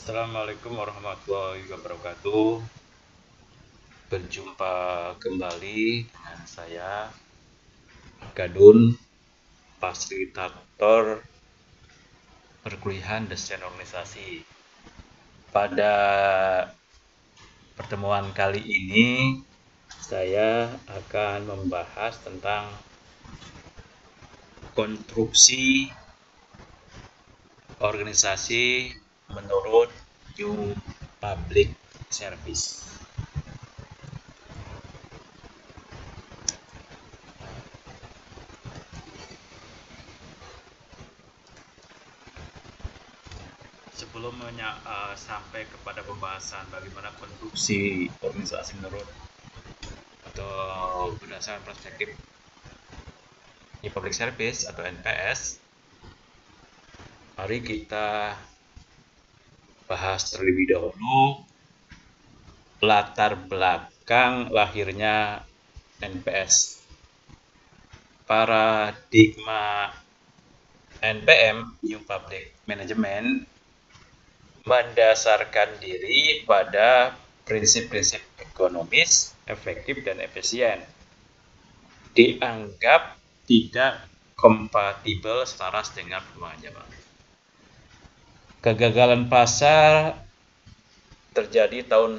Assalamualaikum warahmatullahi wabarakatuh. Berjumpa kembali dengan saya, Gadun, fasilitator perkuliahan desain organisasi. Pada pertemuan kali ini, saya akan membahas tentang konstruksi organisasi menurut New Public Service. Sebelum sampai kepada pembahasan bagaimana konstruksi organisasi menurut atau berdasarkan perspektif New Public Service atau NPS, mari kita bahas terlebih dahulu latar belakang lahirnya NPS. Paradigma NPM, New Public Management, mendasarkan diri pada prinsip-prinsip ekonomis, efektif, dan efisien. Dianggap tidak kompatibel selaras dengan perkembangan zaman. Kegagalan pasar terjadi tahun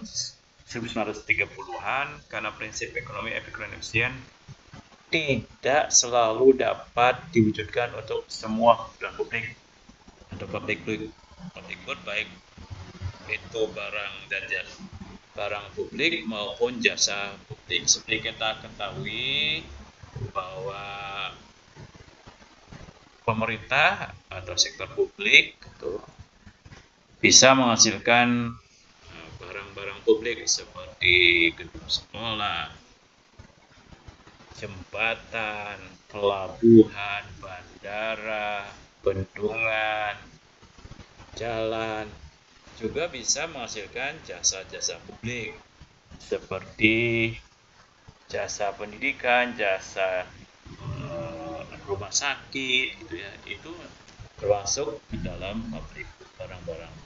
1930-an karena prinsip ekonomi efektif dan efisien tidak selalu dapat diwujudkan untuk semua kebutuhan publik atau public good, baik itu barang dan jasa, barang publik maupun jasa publik. Seperti kita ketahui bahwa pemerintah atau sektor publik itu bisa menghasilkan barang-barang publik seperti gedung sekolah, jembatan, pelabuhan, bandara, bendungan, jalan, juga bisa menghasilkan jasa-jasa publik seperti jasa pendidikan, jasa rumah sakit, gitu ya. Itu termasuk di dalam publik, barang-barang publik.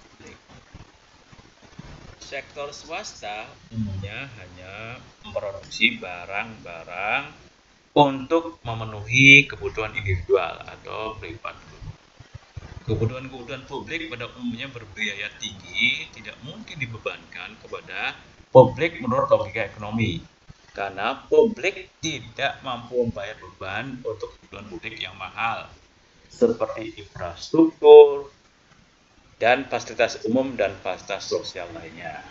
Sektor swasta umumnya hanya memproduksi barang-barang untuk memenuhi kebutuhan individual atau privat. Kebutuhan-kebutuhan publik pada umumnya berbiaya tinggi, tidak mungkin dibebankan kepada publik menurut logika ekonomi, karena publik tidak mampu membayar beban untuk kebutuhan publik yang mahal, seperti infrastruktur, dan fasilitas umum dan fasilitas sosial lainnya.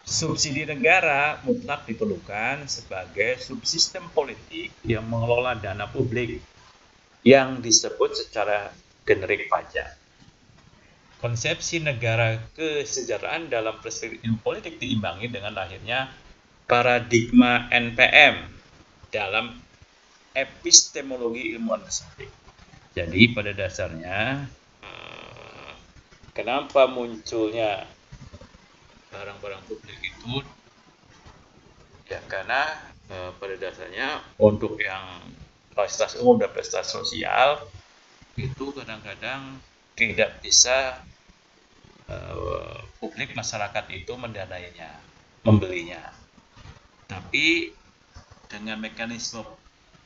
Subsidi negara mutlak diperlukan sebagai subsistem politik yang mengelola dana publik yang disebut secara generik pajak. Konsepsi negara kesejahteraan dalam perspektif ilmu politik diimbangi dengan lahirnya paradigma NPM dalam epistemologi ilmu administratif. Jadi pada dasarnya, kenapa munculnya barang-barang publik itu? Ya karena pada dasarnya untuk yang fasilitas umum dan fasilitas sosial itu kadang-kadang tidak bisa publik masyarakat itu mendanainya, membelinya. Tapi dengan mekanisme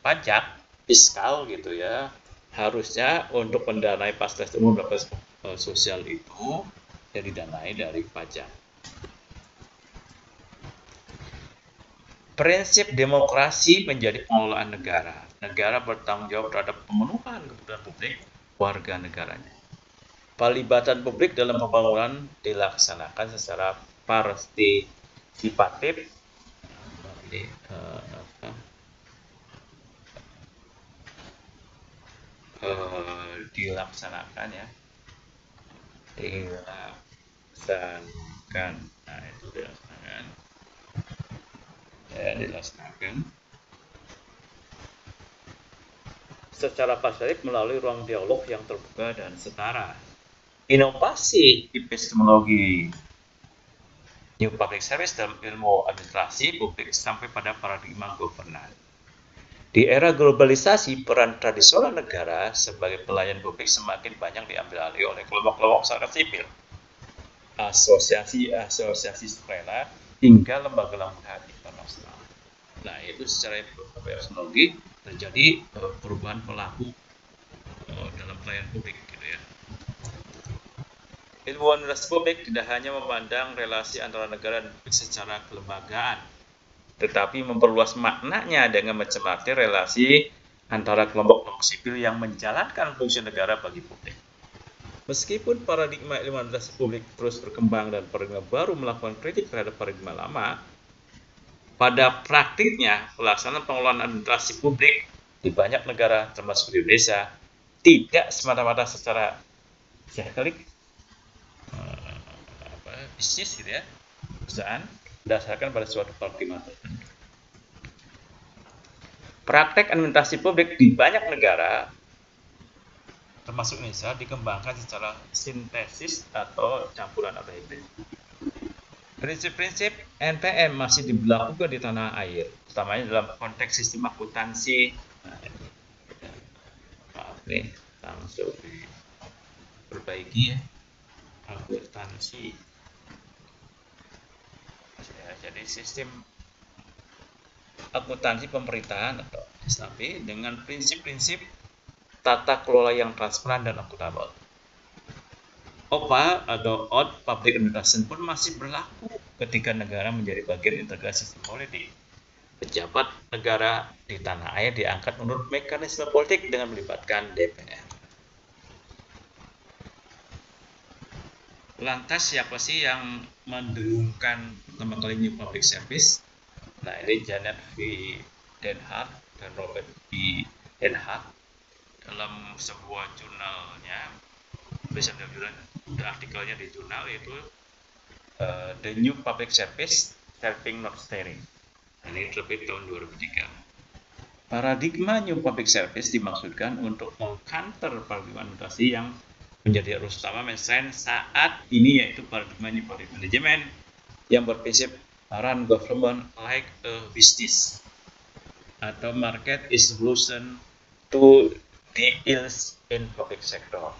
pajak fiskal gitu ya, harusnya untuk mendanai fasilitas umum dan fasilitas sosial itu ya didanai dari pajak. Prinsip demokrasi menjadi pengelolaan negara. Negara bertanggung jawab terhadap pemenuhan kebutuhan publik warga negaranya. Pelibatan publik dalam pembangunan dilaksanakan secara partisipatif, dilaksanakan. Nah itu dilaksanakan secara pasif melalui ruang dialog yang terbuka dan setara. Inovasi epistemologi New Public Service dalam ilmu administrasi publik sampai pada paradigma governance. Di era globalisasi, peran tradisional negara sebagai pelayan publik semakin banyak diambil alih oleh kelompok-kelompok masyarakat sipil. asosiasi sukarela, hingga lembaga internasional. Nah, itu secara epistemologi terjadi perubahan pelaku dalam pelayanan publik gitu ya. Ilmuwan relasi publik tidak hanya memandang relasi antara negara dan publik secara kelembagaan, tetapi memperluas maknanya dengan mencermati relasi antara kelompok sipil yang menjalankan fungsi negara bagi publik. Meskipun paradigma ilmuwan relasi publik terus berkembang dan paradigma baru melakukan kritik terhadap paradigma lama, pada praktiknya pelaksanaan pengelolaan administrasi publik di banyak negara termasuk di Indonesia tidak semata-mata secara sektorik bisnis gitu ya, perusahaan berdasarkan pada suatu paradigma tertentu. Praktek administrasi publik di banyak negara termasuk Indonesia dikembangkan secara sintesis atau campuran atau hibrid. Prinsip-prinsip NPM masih diberlakukan di tanah air, utamanya dalam konteks sistem akuntansi. Maaf nih, langsung diperbaiki ya, akuntansi. Jadi sistem akuntansi pemerintahan atau SAP dengan prinsip-prinsip tata kelola yang transparan dan akuntabel. OPA atau Oath Public Administration pun masih berlaku ketika negara menjadi bagian integrasi sistem politik. Pejabat negara di tanah air diangkat menurut mekanisme politik dengan melibatkan DPR. Lantas siapa sih yang mendengungkan pertama kali New Public Service? Nah, ini Janet V. Den Haag dan Robert B. Den Haag dalam sebuah jurnalnya, artikelnya di jurnal itu The New Public Service Serving Not Steering. Ini terbit tahun 2003. Paradigma New Public Service dimaksudkan untuk mengcounter paradigma administrasi yang menjadi arus utama mainstream saat ini, yaitu paradigma New Public Management yang berprinsip run government like a business atau market is solution to the ills in public sector.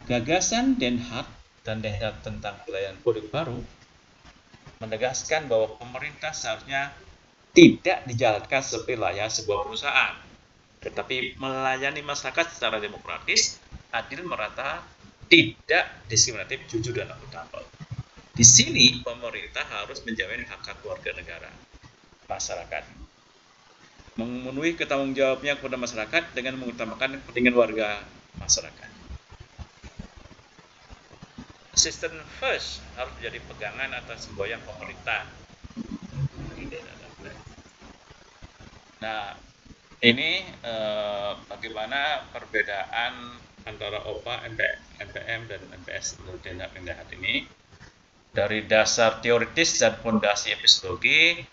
Gagasan Den Haag dan Den Haag tentang pelayanan publik baru menegaskan bahwa pemerintah seharusnya tidak dijalankan seperti layaknya sebuah perusahaan, tetapi melayani masyarakat secara demokratis, adil, merata, tidak diskriminatif, jujur, dan akuntabel. Di sini pemerintah harus menjamin hak-hak warga negara, masyarakat, memenuhi ketanggungjawabnya kepada masyarakat dengan mengutamakan kepentingan warga masyarakat. System first harus menjadi pegangan atas semboyan pemerintah. Nah, ini bagaimana perbedaan antara OPA, NPM, dan NPS menurut Den Haag ini. Dari dasar teoritis dan fondasi epistemologi,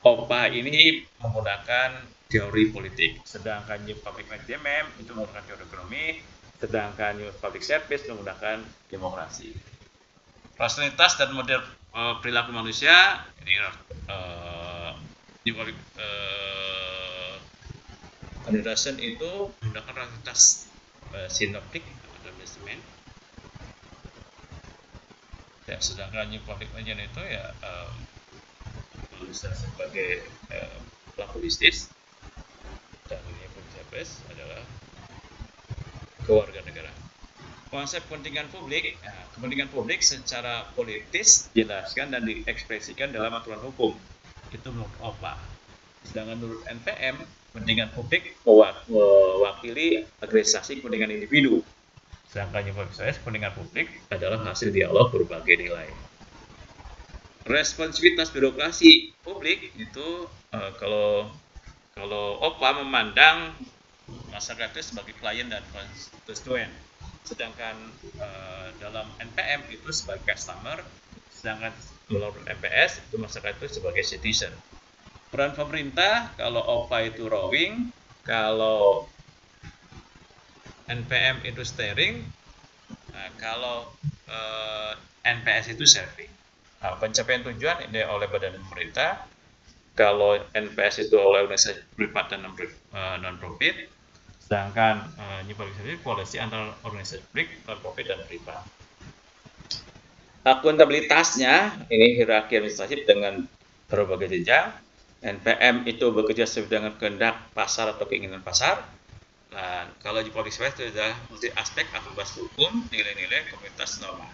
OPA ini menggunakan teori politik, sedangkan New Public Management itu menggunakan teori ekonomi, sedangkan New Public Service menggunakan demokrasi. Rasionalitas dan model perilaku manusia, ini New Public Administration itu menggunakan rasionalitas sinoptik atau manajemen. Ya, sedangkan New Public Management itu ya bisa sebagai pelaku bisnis, dan New Public Service adalah kewarganegaraan. Konsep kepentingan publik, kepentingan publik secara politis dijelaskan dan diekspresikan dalam aturan hukum. Itu menurut OPA. Sedangkan menurut NPM, kepentingan publik mewakili agregasi kepentingan individu. Sedangkan New Public Service, kepentingan publik adalah hasil dialog berbagai nilai. Responsivitas birokrasi publik itu kalau OPA memandang masyarakat itu sebagai klien dan konstituen, sedangkan dalam NPM itu sebagai customer, sedangkan menurut NPS itu masyarakat itu sebagai citizen. Peran pemerintah kalau OPA itu rowing, kalau NPM itu steering, kalau NPS itu serving. Nah, pencapaian tujuan ini oleh badan pemerintah, kalau NPS itu oleh organisasi privat dan non-profit, Sedangkan new public service policy antara organisasi publik, non-profit, dan privat. Akuntabilitasnya ini hierarki administratif dengan berbagai jenjang. NPM itu bekerja sesuai dengan kehendak pasar atau keinginan pasar. Dan kalau di public service itu sudah multi aspek akuntabilitas hukum, nilai-nilai, komunitas, norma.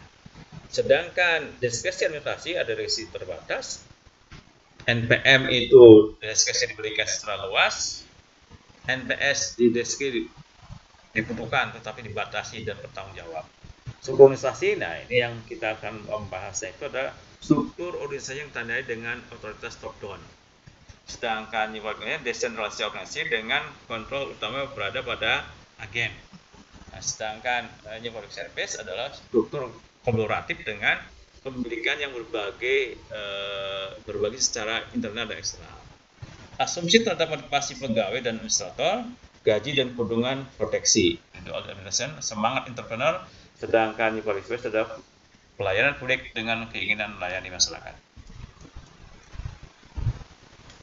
Sedangkan diskresi administrasi ada diskresi terbatas. NPM itu diskresi diberikan secara luas. NPS di diskresi ditentukan tetapi dibatasi dan bertanggung jawab. Struktur organisasi, nah ini yang kita akan membahasnya itu adalah struktur organisasi yang tandai dengan otoritas top down. Sedangkan desentralisasi organisasi dengan kontrol utama berada pada agen. Nah, sedangkan new public service adalah struktur kolaboratif dengan pemilikan yang berbagi secara internal dan eksternal. Asumsi terhadap motivasi pegawai dan administrator, gaji dan keuntungan proteksi. Semangat entrepreneur. Sedangkan new public service adalah pelayanan publik dengan keinginan melayani masyarakat.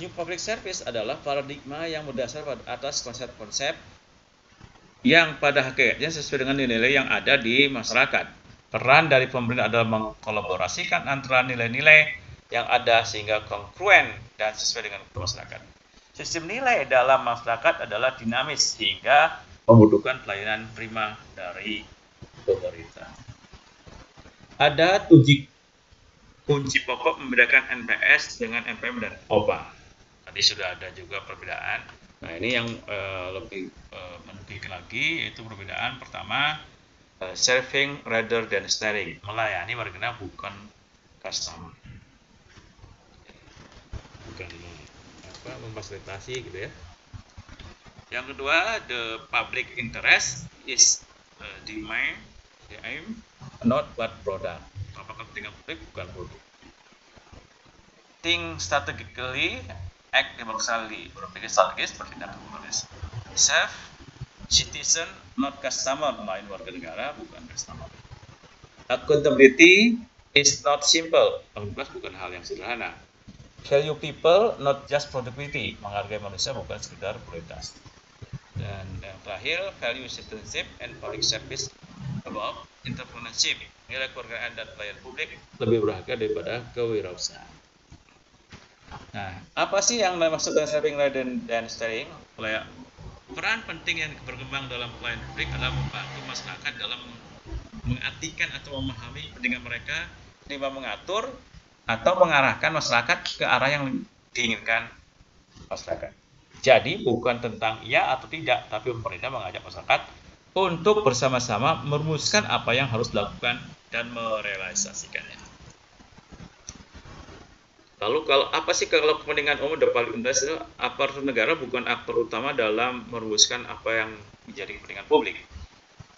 New public service adalah paradigma yang berdasar atas konsep-konsep yang pada hakikatnya sesuai dengan nilai-nilai yang ada di masyarakat. Peran dari pemerintah adalah mengkolaborasikan antara nilai-nilai yang ada sehingga kongruen dan sesuai dengan masyarakat. Sistem nilai dalam masyarakat adalah dinamis sehingga membutuhkan pelayanan prima dari pemerintah. Ada 7 kunci pokok membedakan NPS dengan NPM dan OPA. Tadi sudah ada juga perbedaan. Nah ini yang lebih mendetail lagi, yaitu perbedaan pertama serving rather than steering, melayani warga bukan customer, bukan memfasilitasi gitu ya. Yang kedua, the public interest is the aim, not what product. Apakah kepentingan publik bukan produk. Think strategically, act democratically, berpikir strategis, bertindak demokratis. Serve citizen, not customer, melayan warga negara bukan customer. Accountability is not simple, akuntabilitas bukan hal yang sederhana. Value people, not just productivity, menghargai manusia bukan sekedar prioritas. Dan yang terakhir, value citizenship and public service about entrepreneurship, nilai kewarganegaraan dan pelayanan publik lebih berharga daripada kewirausahaan. Nah, apa sih yang dimaksud dengan serving dan steering? Peran penting yang berkembang dalam pelayanan publik adalah membantu masyarakat dalam mengartikan atau memahami kepentingan mereka, mengatur atau mengarahkan masyarakat ke arah yang diinginkan masyarakat. Jadi bukan tentang iya atau tidak, tapi pemerintah mengajak masyarakat untuk bersama-sama merumuskan apa yang harus dilakukan dan merealisasikannya. Lalu apa sih kalau kepentingan umum dan paling utama itu aparatur negara bukan aktor utama dalam merumuskan apa yang menjadi kepentingan publik.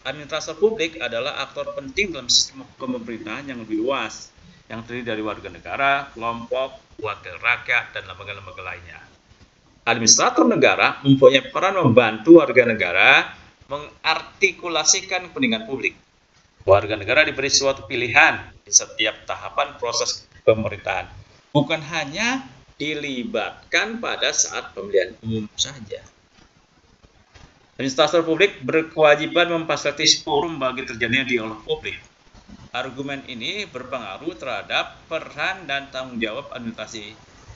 Administrator publik adalah aktor penting dalam sistem pemerintahan yang lebih luas, yang terdiri dari warga negara, kelompok, wakil rakyat, dan lembaga-lembaga lainnya. Administrator negara mempunyai peran membantu warga negara mengartikulasikan kepentingan publik. Warga negara diberi suatu pilihan di setiap tahapan proses pemerintahan, bukan hanya dilibatkan pada saat pemilihan umum saja. Administrator publik berkewajiban memfasilitasi forum bagi terjadinya dialog publik. Argumen ini berpengaruh terhadap peran dan tanggung jawab administrasi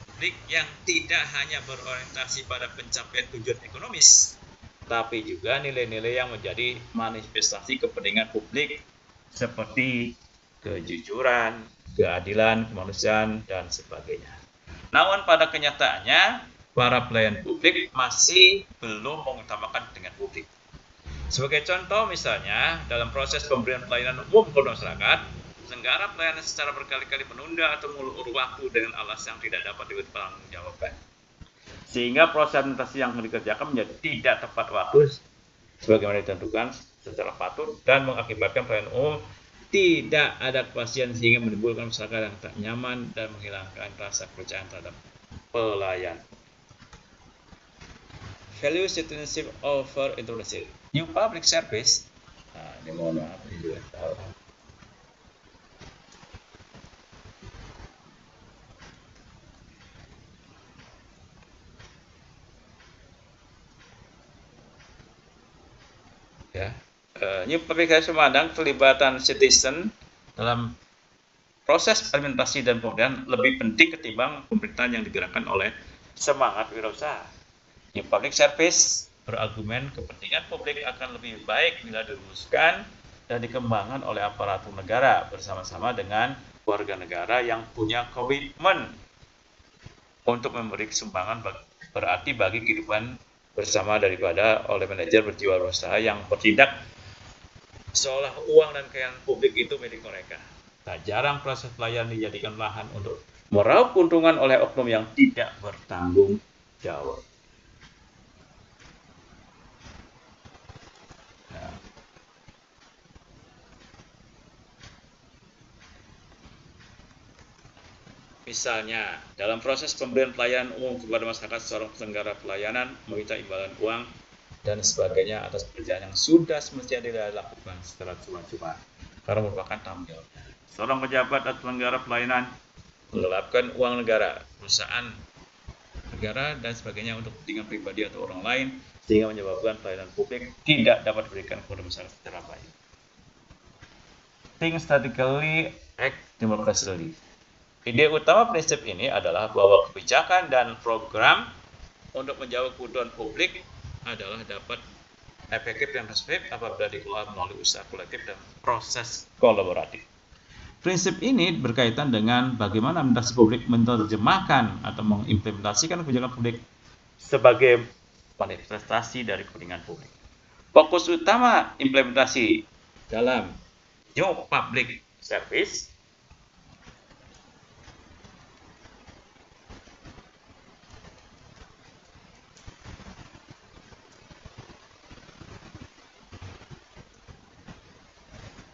publik yang tidak hanya berorientasi pada pencapaian tujuan ekonomis, tapi juga nilai-nilai yang menjadi manifestasi kepentingan publik seperti kejujuran, keadilan, kemanusiaan, dan sebagainya. Namun pada kenyataannya, para pelayan publik masih belum mengutamakan kepentingan publik. Sebagai contoh misalnya, dalam proses pemberian pelayanan umum kepada masyarakat, penyelenggara pelayanan secara berkali-kali menunda atau mengulur waktu dengan alasan yang tidak dapat dipertanggungjawabkan. Sehingga proses administrasi yang dikerjakan menjadi tidak tepat waktu sebagaimana ditentukan secara patut dan mengakibatkan pelayanan umum tidak ada kepastian sehingga menimbulkan masyarakat yang tak nyaman dan menghilangkan rasa kepercayaan terhadap pelayan. Value citizenship over entrepreneurship. New public service. Nah, ini mohon maaf ini juga tahu. New Public Service memandang kelibatan citizen dalam proses implementasi dan pemberdayaan lebih penting ketimbang pemerintahan yang digerakkan oleh semangat wirausaha. New Public Service berargumen kepentingan publik akan lebih baik bila dirumuskan dan dikembangkan oleh aparatur negara bersama-sama dengan warga negara yang punya komitmen untuk memberi sumbangan berarti bagi kehidupan bersama daripada oleh manajer berjiwa wirausaha yang bertindak seolah uang dan kekayaan publik itu milik mereka. Tak jarang proses pelayanan dijadikan lahan untuk meraup keuntungan oleh oknum yang tidak bertanggung jawab. Nah, misalnya, dalam proses pemberian pelayanan umum kepada masyarakat, seorang penyelenggara pelayanan meminta imbalan uang dan sebagainya atas pekerjaan yang sudah semestinya dilakukan secara cuma-cuma karena merupakan tanggung jawabnya. Seorang pejabat atau penyelenggara pelayanan menggelapkan uang negara, perusahaan negara dan sebagainya untuk kepentingan pribadi atau orang lain sehingga menyebabkan pelayanan publik tidak dapat diberikan kepada masyarakat secara baik. Think strategically, act democratically. Ide utama prinsip ini adalah bahwa kebijakan dan program untuk menjawab kebutuhan publik adalah dapat efektif dan responsif apabila dikelola melalui usaha kolektif dan proses kolaboratif. Prinsip ini berkaitan dengan bagaimana administrasi publik menerjemahkan atau mengimplementasikan kebijakan publik sebagai manifestasi dari kepentingan publik. Fokus utama implementasi dalam New Public Service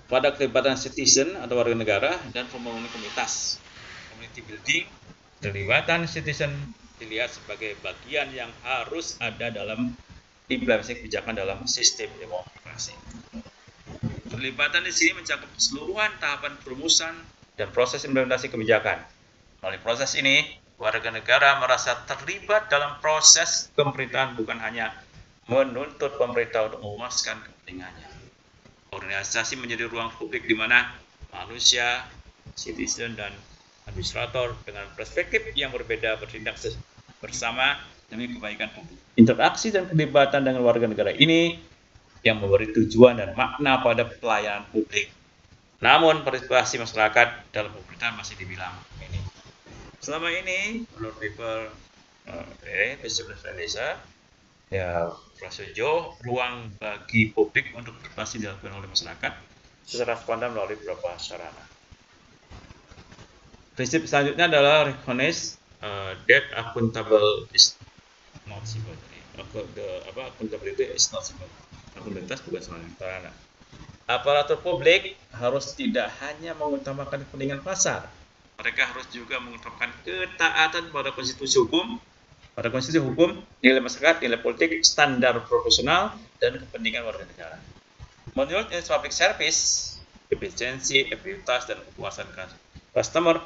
pada kelibatan citizen atau warga negara dan pembangunan komunitas, community building. Kelibatan citizen dilihat sebagai bagian yang harus ada dalam implementasi kebijakan dalam sistem demokrasi. Kelibatan di sini mencakup keseluruhan tahapan perumusan dan proses implementasi kebijakan. Melalui proses ini, warga negara merasa terlibat dalam proses pemerintahan, bukan hanya menuntut pemerintah untuk memuaskan kepentingannya. Organisasi menjadi ruang publik di mana manusia, citizen, dan administrator dengan perspektif yang berbeda bertindak bersama demi kebaikan publik. Interaksi dan keterlibatan dengan warga negara ini yang memberi tujuan dan makna pada pelayanan publik. Namun partisipasi masyarakat dalam pemerintahan masih dibilang minim. Selama ini, menurut paper Indonesia, ya Prasojo, ruang bagi publik untuk partisipasi dilakukan oleh masyarakat secara spontan melalui beberapa sarana. Prinsip selanjutnya adalah recognize that accountable is not simple. Accountability is not simple. Akuntabilitas bukan sarana. Aparatur publik harus tidak hanya mengutamakan kepentingan pasar, mereka harus juga mengutamakan ketaatan pada konstitusi hukum, nilai masyarakat, nilai politik, standar profesional, dan kepentingan warga negara. Menurut Public Service, efisiensi, efektivitas, dan kepuasan customer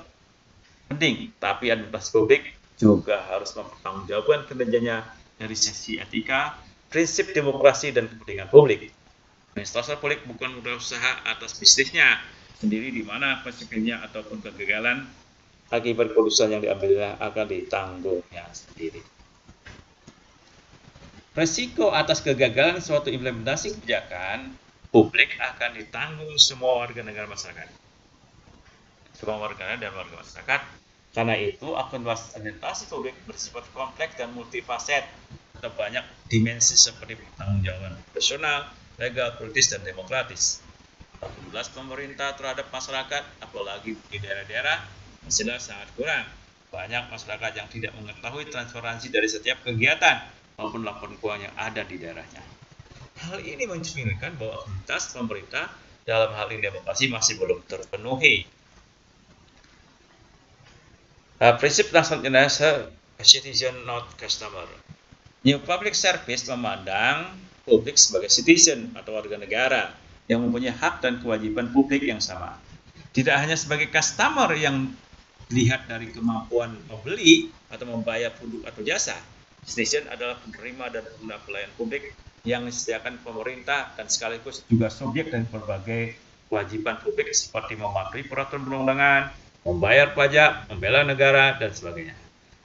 penting, tapi administrasi publik juga harus mempertanggungjawabkan kinerjanya dari sisi etika, prinsip demokrasi, dan kepentingan publik. Administrator publik bukan berusaha atas bisnisnya sendiri, di mana konsekuensinya ataupun kegagalan akibat keputusan yang diambilnya akan ditanggungnya sendiri. Resiko atas kegagalan suatu implementasi kebijakan publik akan ditanggung semua warga negara masyarakat. Semua warga negara dan warga masyarakat. Karena itu, administrasi publik bersifat kompleks dan multifaset, atau banyak dimensi seperti pertanggungjawaban profesional, legal, politis, dan demokratis. Aktivitas pemerintah terhadap masyarakat, apalagi di daerah-daerah, masihlah sangat kurang. Banyak masyarakat yang tidak mengetahui transparansi dari setiap kegiatan maupun laporan keuangan yang ada di daerahnya. Hal ini mencerminkan bahwa aktivitas pemerintah dalam hal ini demokrasi masih belum terpenuhi. Prinsip selanjutnya citizen not customer. New Public Service memandang publik sebagai citizen atau warga negara yang mempunyai hak dan kewajiban publik yang sama. Tidak hanya sebagai customer yang dilihat dari kemampuan membeli atau membayar produk atau jasa. Citizen adalah penerima dan pengguna pelayanan publik yang disediakan pemerintah dan sekaligus juga subjek dari berbagai kewajiban publik seperti mematuhi peraturan perundang-undangan, membayar pajak, membela negara, dan sebagainya.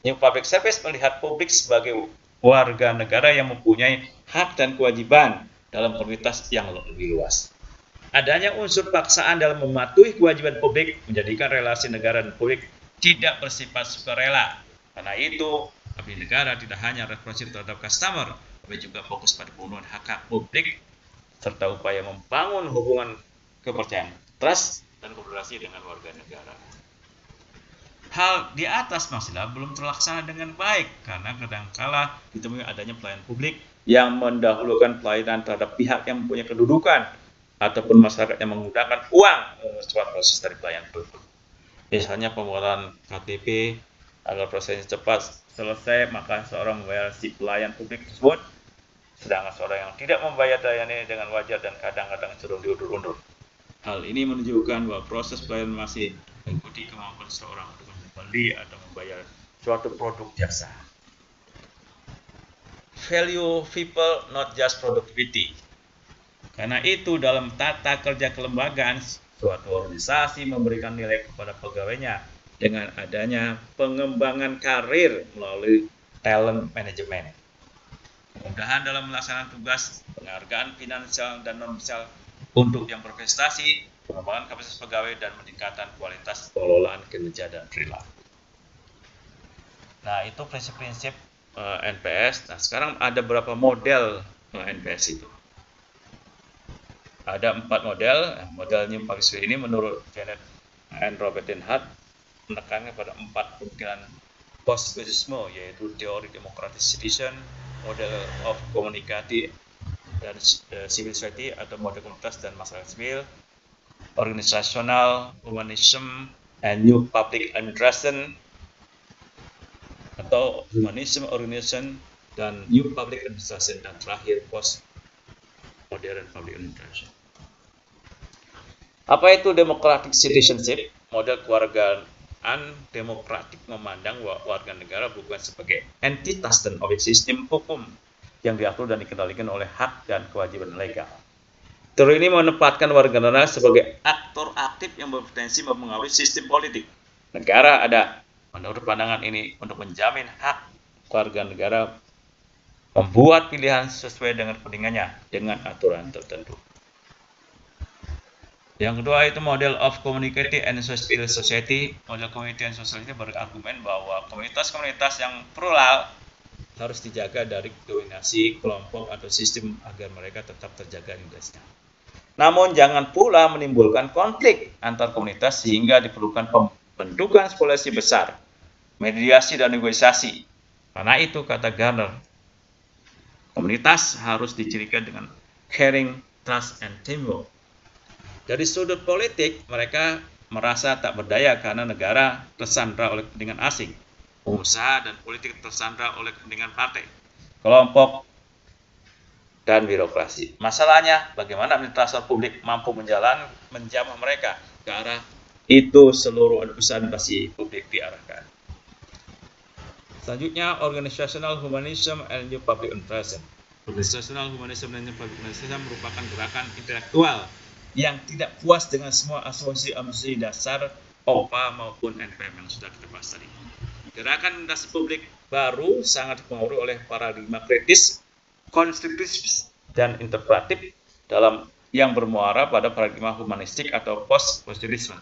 New public service melihat publik sebagai warga negara yang mempunyai hak dan kewajiban dalam komunitas yang lebih luas. Adanya unsur paksaan dalam mematuhi kewajiban publik menjadikan relasi negara dan publik tidak bersifat sukarela. Karena itu, abdi negara tidak hanya responsif terhadap customer, tapi juga fokus pada pemenuhan hak publik serta upaya membangun hubungan kepercayaan, trust, dan kolaborasi dengan warga negara. Hal di atas masalah belum terlaksana dengan baik karena kadangkala ditemui adanya pelayanan publik yang mendahulukan pelayanan terhadap pihak yang mempunyai kedudukan ataupun masyarakat yang menggunakan uang sebagai proses dari pelayanan publik. Misalnya pembuatan KTP agar prosesnya cepat selesai, maka seorang membayar si pelayan publik tersebut, sedangkan seorang yang tidak membayar dayanya dengan wajar dan kadang-kadang cenderung diundur-undur. Hal ini menunjukkan bahwa proses pelayanan masih mengikuti kemampuan seorang untuk membeli atau membayar suatu produk jasa. Value people, not just productivity. Karena itu dalam tata kerja kelembagaan, suatu organisasi memberikan nilai kepada pegawainya dengan adanya pengembangan karir melalui talent management. Kemudahan dalam melaksanakan tugas, penghargaan finansial dan non-finansial untuk yang berprestasi, pengembangan kapasitas pegawai, dan meningkatkan kualitas pengelolaan kinerja dan perilaku. Nah, itu prinsip-prinsip NPS. Nah, sekarang ada berapa model NPS itu? Ada 4 model. Model New Public Service ini menurut Janet and Robert Hart menekankan pada 4 pemikiran positivisme, yaitu teori democratic citizen, model of community dan civil society atau model komunitas dan masyarakat sipil, organizational humanism and new public administration atau humanism organization dan new public administration, dan terakhir post modern public administration. Apa itu democratic citizenship? Model kewargaan demokratik memandang warga negara bukan sebagai entitas dan objek sistem hukum yang diatur dan dikendalikan oleh hak dan kewajiban legal. Teori ini menempatkan warga negara sebagai aktor aktif yang berpotensi mempengaruhi sistem politik. Negara ada, menurut pandangan ini, untuk menjamin hak warga negara membuat pilihan sesuai dengan kepentingannya dengan aturan tertentu. Yang kedua itu model of community and civil society. Model community and society berargumen bahwa komunitas-komunitas yang plural harus dijaga dari dominasi kelompok atau sistem agar mereka tetap terjaga identitasnya. Namun jangan pula menimbulkan konflik antar komunitas sehingga diperlukan pembentukan koalisi besar, mediasi dan negosiasi. Karena itu, kata Garner, komunitas harus dicirikan dengan caring, trust, and teamwork. Dari sudut politik, mereka merasa tak berdaya karena negara tersandra oleh kepentingan asing. Pengusaha dan politik tersandra oleh kepentingan partai, kelompok, dan birokrasi. Masalahnya, bagaimana administrasi publik mampu menjamah mereka ke arah itu seluruh administrasi publik diarahkan. Selanjutnya, organizational humanism and new public administration. Organizational humanism and new public administration merupakan gerakan intelektual yang tidak puas dengan semua asumsi-asumsi dasar OPA maupun NPM yang sudah kita bahas tadi. Gerakan administrasi publik baru sangat dipengaruhi oleh paradigma kritis, konstruktif, dan interpretatif dalam yang bermuara pada paradigma humanistik atau post-positivisme.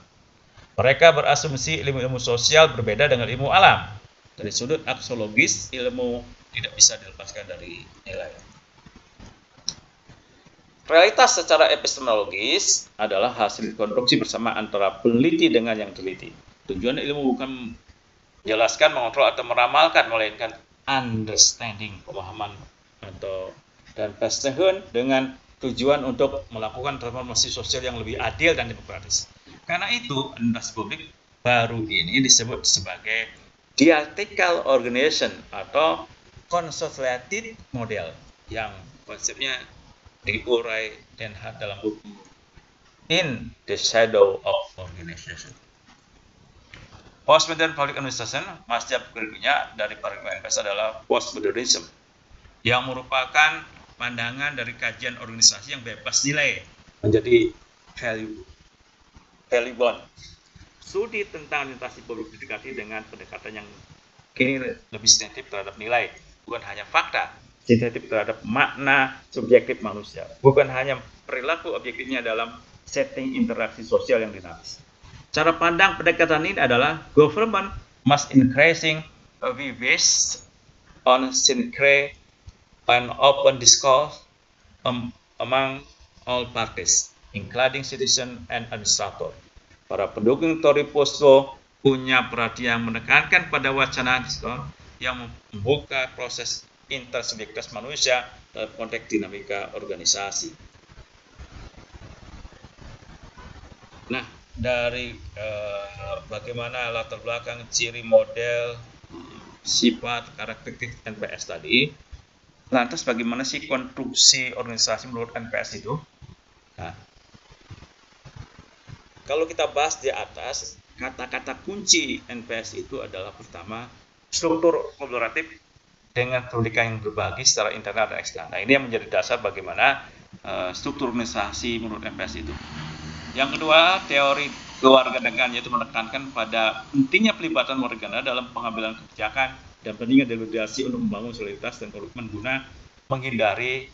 Mereka berasumsi ilmu-ilmu sosial berbeda dengan ilmu alam. Dari sudut aksiologis, ilmu tidak bisa dilepaskan dari nilai. Realitas secara epistemologis adalah hasil konstruksi bersama antara peneliti dengan yang teliti. Tujuan ilmu bukan menjelaskan, mengontrol, atau meramalkan, melainkan understanding, pemahaman, dan pengetahuan dengan tujuan untuk melakukan transformasi sosial yang lebih adil dan demokratis. Karena itu, administrasi publik baru ini disebut sebagai dialectical organization atau consolidated model yang konsepnya diurai dan dalam buku In the Shadow of Organization. Postmodern public administration, mazhab berikutnya dari paradigma NPS adalah postmodernism, yang merupakan pandangan dari kajian organisasi yang bebas nilai menjadi value bound. Studi tentang orientasi publik didekati dengan pendekatan yang kini lebih sensitif terhadap nilai, bukan hanya fakta, sensitif terhadap makna subjektif manusia, bukan hanya perilaku objektifnya dalam setting interaksi sosial yang dinamis. Cara pandang pendekatan ini adalah government must increasing be based on sincere and open discourse among all parties, including citizen and administrator. Para pendukung Tory Posto punya perhatian menekankan pada wacana yang membuka proses intersubjektivitas manusia dalam konteks dinamika organisasi. Nah, dari bagaimana latar belakang, ciri, model, sifat, karakteristik NPS tadi, lantas bagaimana sih konstruksi organisasi menurut NPS itu? Nah, kalau kita bahas di atas, kata-kata kunci NPS itu adalah pertama, struktur kolaboratif dengan pendidikan yang berbagi secara internal dan eksternal. Nah, ini yang menjadi dasar bagaimana struktur organisasi menurut NPS itu. Yang kedua, teori kewarganegaraan, yaitu menekankan pada pentingnya pelibatan warga dalam pengambilan kebijakan dan pentingnya deliberasi untuk membangun solidaritas dan komitmen guna menghindari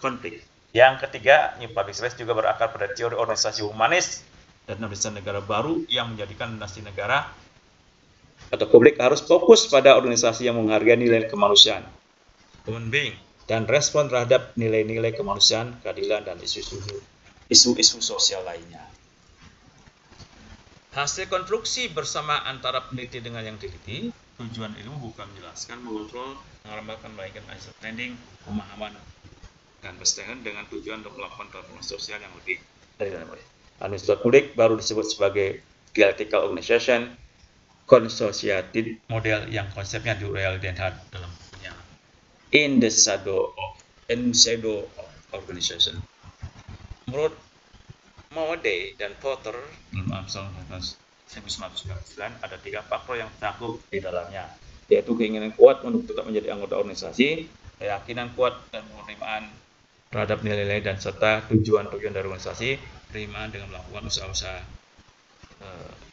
konflik. Yang ketiga, New Public Space juga berakar pada teori organisasi humanis dan dinasti negara baru yang menjadikan dinasti negara atau publik harus fokus pada organisasi yang menghargai nilai kemanusiaan, human being, dan respon terhadap nilai-nilai kemanusiaan, keadilan, dan isu-isu sosial lainnya. Hasil konstruksi bersama antara peneliti dengan yang teliti, tujuan ilmu bukan menjelaskan, mengontrol, mengembangkan, baikkan understanding, pemahaman, dan bersesuaian dengan tujuan untuk melakukan transformasi sosial yang lebih dari dalam. Administrasi publik baru disebut sebagai dialectical organization, consociated model yang konsepnya diuraikan Den Haag dalam bukunya In the Shadow of Organization. Menurut Maude dan Porter dalam Armstrong 1999 ada 3 faktor yang tercakup di dalamnya, yaitu keinginan kuat untuk tetap menjadi anggota organisasi, keyakinan kuat dan penerimaan terhadap nilai-nilai dan serta tujuan-tujuan dari organisasi, penerimaan dengan melakukan usaha-usaha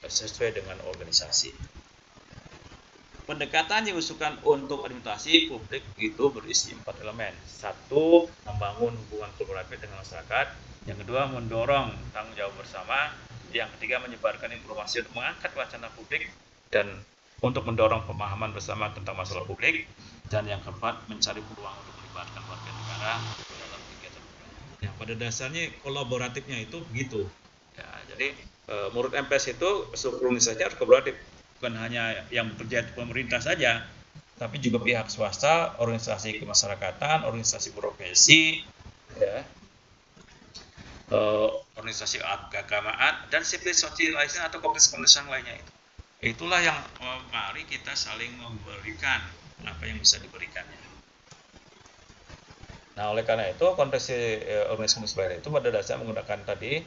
sesuai dengan organisasi. Pendekatan yang diusulkan untuk administrasi publik itu berisi 4 elemen. 1. Membangun hubungan kolaboratif dengan masyarakat. Yang kedua, mendorong tanggung jawab bersama. Yang ketiga, menyebarkan informasi untuk mengangkat wacana publik dan untuk mendorong pemahaman bersama tentang masalah publik. Dan yang keempat, mencari peluang untuk melibatkan warga negara dalam kegiatan publik. Yang pada dasarnya kolaboratifnya itu begitu. Ya, jadi menurut MPS itu struktur organisasi harus kolaboratif, bukan hanya yang bekerja di pemerintah saja, tapi juga pihak swasta, organisasi kemasyarakatan, organisasi profesi, ya, organisasi keagamaan, dan civil society atau komunitas lainnya itu. Itulah yang mari kita saling memberikan apa yang bisa diberikannya. Nah, oleh karena itu konstruksi organisasi itu pada dasarnya menggunakan tadi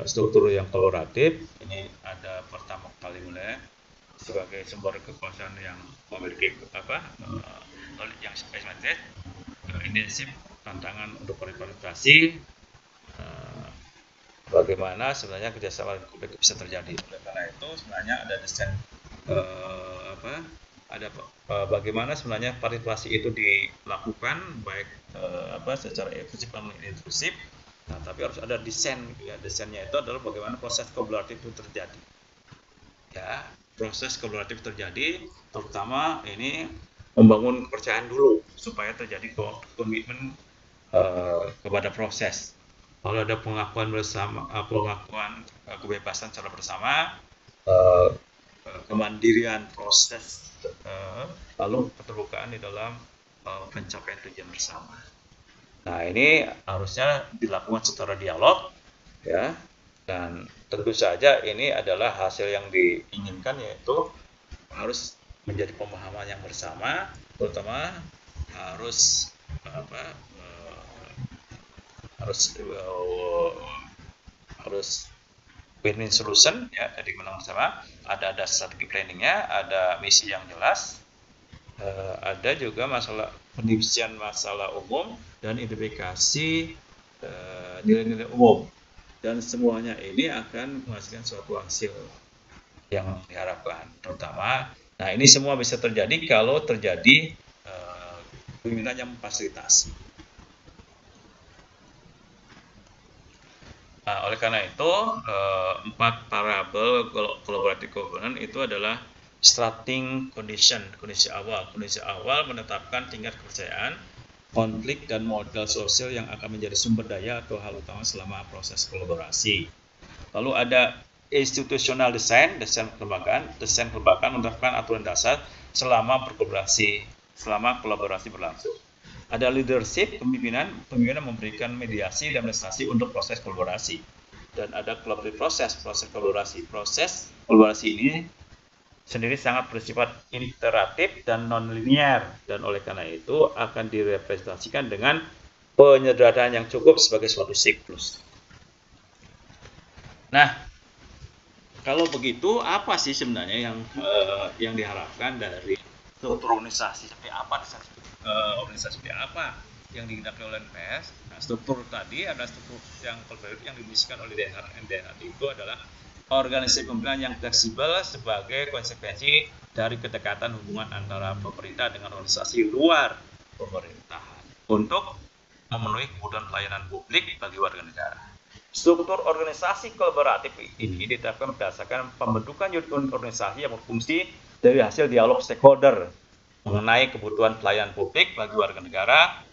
struktur yang kolaboratif. Ini ada pertama kali mulai sebagai sumber kekuasaan yang memiliki yang spesifikasi, intensif, tantangan untuk partisipasi, bagaimana sebenarnya kerjasama publik bisa terjadi. Oleh karena itu sebenarnya ada desain bagaimana sebenarnya partisipasi itu dilakukan baik secara efektif dan inklusif. Nah, tapi harus ada desain, ya. Desainnya itu adalah bagaimana proses kolaboratif itu terjadi. Ya, proses kolaboratif terjadi, terutama ini membangun kepercayaan dulu supaya terjadi komitmen kepada proses. Kalau ada pengakuan bersama, pengakuan kebebasan secara bersama, kemandirian proses, lalu keterbukaan di dalam pencapaian tujuan bersama. Nah, ini harusnya dilakukan secara dialog, ya, dan tentu saja ini adalah hasil yang diinginkan, yaitu harus menjadi pemahaman yang bersama, terutama harus win-win solution, ya, jadi menang bersama, ada strategi planningnya, ada misi yang jelas, Ada juga masalah pendivisian masalah umum dan identifikasi nilai-nilai umum, dan semuanya ini akan menghasilkan suatu hasil yang diharapkan. Terutama, nah ini semua bisa terjadi kalau terjadi pimpinan yang memfasilitasi. Nah, oleh karena itu, 4 variabel collaborative governance itu adalah starting condition, kondisi awal. Kondisi awal menetapkan tingkat kepercayaan, konflik, dan modal sosial yang akan menjadi sumber daya atau hal utama selama proses kolaborasi. Lalu ada institutional design kelembagaan menetapkan aturan dasar selama kolaborasi berlangsung. Ada leadership, pemimpinan memberikan mediasi dan prestasi untuk proses kolaborasi. Dan ada collaborative proses kolaborasi. Proses kolaborasi ini sendiri sangat bersifat iteratif dan non-linear, dan oleh karena itu akan direpresentasikan dengan penyederhanaan yang cukup sebagai suatu siklus. Nah, kalau begitu apa sih sebenarnya yang diharapkan dari struktur organisasi seperti apa? Organisasi seperti apa yang digunakan oleh NPS? Nah, struktur tadi ada struktur yang dimisikan oleh DHR itu adalah organisasi pemerintahan yang fleksibel sebagai konsekuensi dari kedekatan hubungan antara pemerintah dengan organisasi luar pemerintahan untuk memenuhi kebutuhan pelayanan publik bagi warga negara. Struktur organisasi kolaboratif ini ditetapkan berdasarkan pembentukan unit organisasi yang berfungsi dari hasil dialog stakeholder mengenai kebutuhan pelayanan publik bagi warga negara,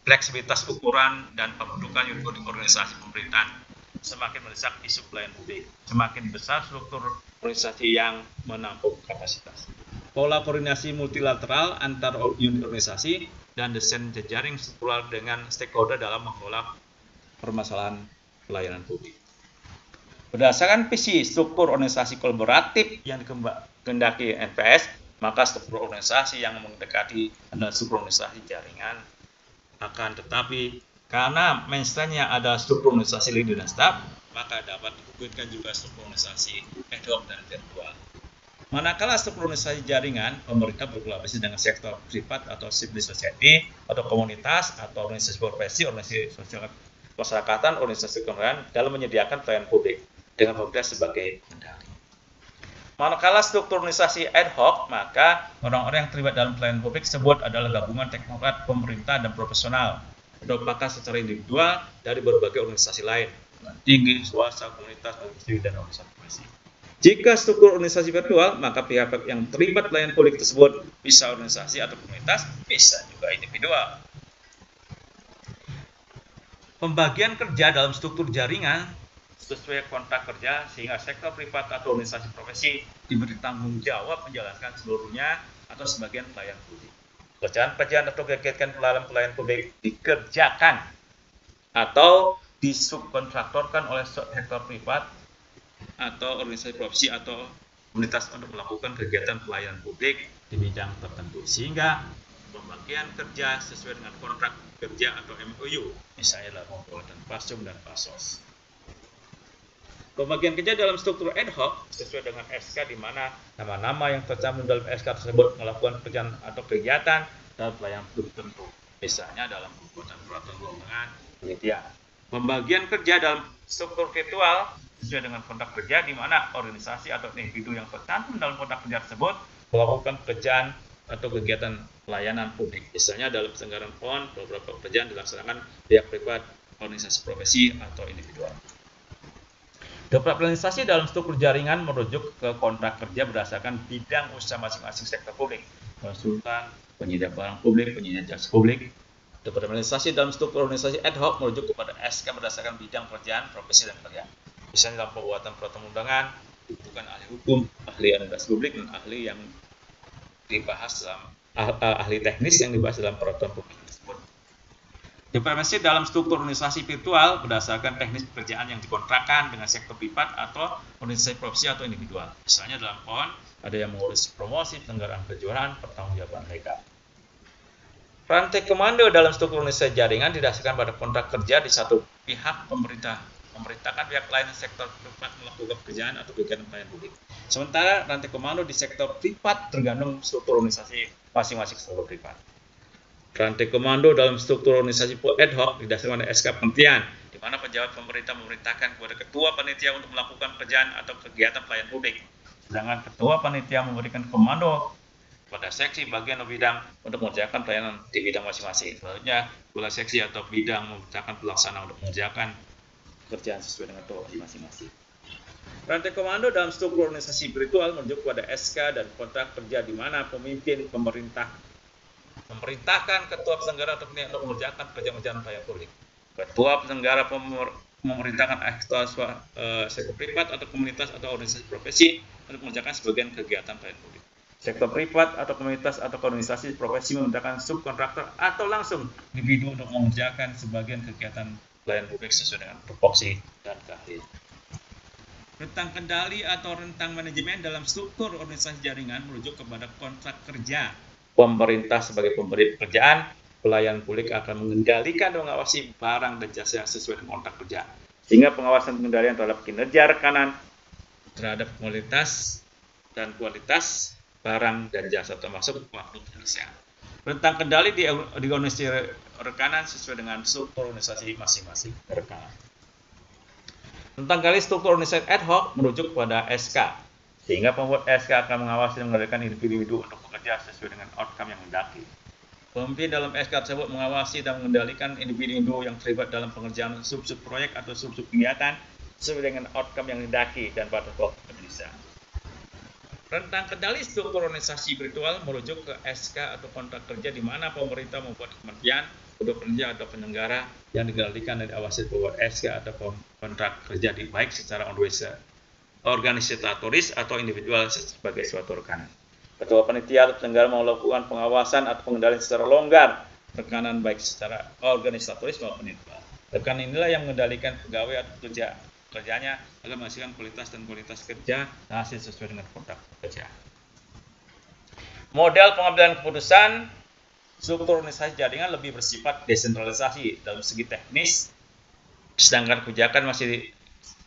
fleksibilitas ukuran dan pembentukan unit organisasi pemerintahan. Semakin mendesak isu pelayanan publik, semakin besar struktur organisasi yang menampung kapasitas. Pola koordinasi multilateral antar unit organisasi dan desain jejaring struktural dengan stakeholder dalam mengelola permasalahan pelayanan publik. Berdasarkan visi struktur organisasi kolaboratif yang dikehendaki NPS, maka struktur organisasi yang mendekati adalah struktur organisasi jaringan. Akan tetapi, karena mainstreamnya ada struktur organisasi leader dan staff, maka dapat dihubungkan juga struktur organisasi ad hoc dan virtual. Manakala struktur organisasi jaringan, pemerintah berkolaborasi dengan sektor privat atau civil society, atau komunitas, atau organisasi profesi, organisasi sosial masyarakatan, organisasi kemanusiaan dalam menyediakan pelayanan publik dengan pemerintah sebagai pengendali. Manakala struktur organisasi ad hoc, maka orang-orang yang terlibat dalam pelayanan publik tersebut adalah gabungan teknokrat, pemerintah, dan profesional, atau pakar secara individual dari berbagai organisasi lain, tinggi, swasta, komunitas, industri, dan organisasi profesi. Jika struktur organisasi virtual, maka pihak yang terlibat pelayanan publik tersebut bisa organisasi atau komunitas, bisa juga individual. Pembagian kerja dalam struktur jaringan sesuai kontrak kerja sehingga sektor privat atau organisasi profesi diberi tanggung jawab menjalankan seluruhnya atau sebagian pelayanan publik. Pekerjaan atau kegiatan pelayanan publik dikerjakan atau disubkontraktorkan oleh sektor privat atau organisasi profesi atau komunitas untuk melakukan kegiatan pelayanan publik di bidang tertentu, sehingga pembagian kerja sesuai dengan kontrak kerja atau MOU, misalnya dalam pembuatan PASUM dan PASOS. Pembagian kerja dalam struktur ad hoc sesuai dengan SK di mana nama-nama yang tercantum dalam SK tersebut melakukan pekerjaan atau kegiatan dalam pelayanan publik tertentu, misalnya dalam pembuatan peraturan perundang-undangan, penelitian. Pembagian kerja dalam struktur virtual sesuai dengan kontrak kerja di mana organisasi atau individu yang tercantum dalam kontrak kerja tersebut melakukan pekerjaan atau kegiatan pelayanan publik, misalnya dalam penyelenggaraan PON, beberapa pekerjaan dilaksanakan pihak privat, organisasi profesi, atau individual. Departementalisasi dalam struktur jaringan merujuk ke kontrak kerja berdasarkan bidang usaha masing-masing sektor publik, konsultan, penyedia barang publik, penyedia jasa publik. Departementalisasi dalam struktur organisasi ad hoc merujuk kepada SK berdasarkan bidang pekerjaan, profesi, dan pekerjaan. Misalnya dalam pembuatan peraturan undangan, bukan ahli hukum, ahli administrasi publik, dan ahli yang dibahas dalam ahli teknis yang dibahas dalam peraturan publik tersebut. Departementalisasi dalam struktur organisasi virtual berdasarkan teknis pekerjaan yang dikontrakkan dengan sektor privat atau organisasi profesi atau individual. Misalnya dalam PON ada yang mengurus promosi, penyelenggaraan kejuaraan, pertanggungjawaban legal. Rantai komando dalam struktur organisasi jaringan didasarkan pada kontrak kerja di satu pihak pemerintah memerintahkan pihak lain sektor privat melakukan pekerjaan atau kegiatan pelayanan publik. Sementara rantai komando di sektor privat tergantung struktur organisasi masing-masing sektor privat. Rantai komando dalam struktur organisasi ad hoc didasarkan pada SK Kementerian, di mana pejabat pemerintah memerintahkan kepada ketua panitia untuk melakukan pekerjaan atau kegiatan pelayanan publik. Sedangkan ketua panitia memberikan komando pada seksi, bagian atau bidang untuk mengerjakan pelayanan di bidang masing-masing. Selanjutnya, kepala seksi atau bidang memerintahkan pelaksana untuk mengerjakan pekerjaan sesuai dengan tupoksi masing-masing. Rantai komando dalam struktur organisasi virtual merujuk pada SK dan kontrak kerja, di mana pemimpin pemerintah memerintahkan ketua penyelenggara atau panitia untuk mengerjakan pekerjaan pelayanan publik. Ketua penyelenggara memerintahkan sektor privat atau komunitas atau organisasi profesi untuk mengerjakan sebagian kegiatan pelayanan publik. Sektor privat atau komunitas atau organisasi profesi memerintahkan subkontraktor atau langsung individu untuk mengerjakan sebagian kegiatan pelayanan publik sesuai dengan tupoksi dan keahlian. Rentang kendali atau rentang manajemen dalam struktur organisasi jaringan merujuk kepada kontrak kerja. Pemerintah sebagai pemberi pekerjaan, pelayanan publik akan mengendalikan dan mengawasi barang dan jasa sesuai dengan kontrak kerja. Sehingga pengawasan pengendalian terhadap kinerja rekanan, terhadap kualitas dan kualitas barang dan jasa termasuk waktu penyelesaian. Rentang kendali di organisasi rekanan sesuai dengan struktur organisasi masing-masing rekanan. Rentang kendali struktur organisasi ad hoc merujuk pada SK. Sehingga pembuat SK akan mengawasi dan mengendalikan individu untuk bekerja sesuai dengan outcome yang mendaki. Pemimpin dalam SK tersebut mengawasi dan mengendalikan individu yang terlibat dalam pengerjaan sub-sub proyek atau sub-sub kegiatan sesuai dengan outcome yang didaki dan pada waktu penyelesaian. Rentang kendali struktur organisasi virtual merujuk ke SK atau kontrak kerja, di mana pemerintah membuat kementerian, kedua penyelenggara atau penyelenggara yang dikendalikan dan diawasi pembuat SK atau kontrak kerja baik secara organisatoris atau individual sebagai suatu rekanan. Ketua panitia atau penyelenggara melakukan pengawasan atau pengendalian secara longgar rekanan baik secara organisatoris maupun individual. Rekanan inilah yang mengendalikan pegawai atau kerjanya agar menghasilkan kualitas kerja dan hasil sesuai dengan kontrak kerja. Model pengambilan keputusan struktur organisasi jaringan lebih bersifat desentralisasi dalam segi teknis, sedangkan kebijakan masih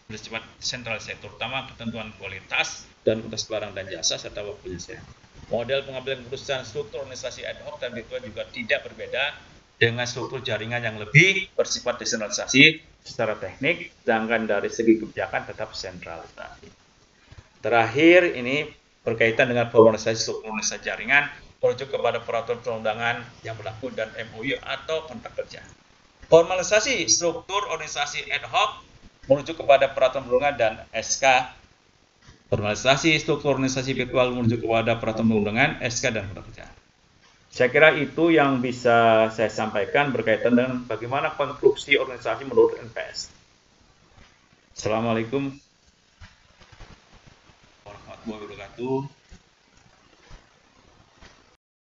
bersifat sentralisasi, terutama ketentuan kualitas dan kualitas barang dan jasa serta waktu penyelesaian. Model pengambilan keputusan struktur organisasi ad hoc dan virtual juga tidak berbeda dengan struktur jaringan yang lebih bersifat desentralisasi secara teknik, sedangkan dari segi kebijakan tetap sentralisasi. Terakhir ini berkaitan dengan formalisasi struktur organisasi jaringan merujuk kepada peraturan perundangan yang berlaku dan MOU atau kontrak kerja. Formalisasi struktur organisasi ad hoc merujuk kepada peraturan perundang-undangan dan SK. Formalisasi struktur organisasi virtual merujuk kepada peraturan perundang-undangan, SK, dan kontrak kerja. Saya kira itu yang bisa saya sampaikan berkaitan dengan bagaimana konstruksi organisasi menurut NPS. Assalamualaikum warahmatullahi wabarakatuh.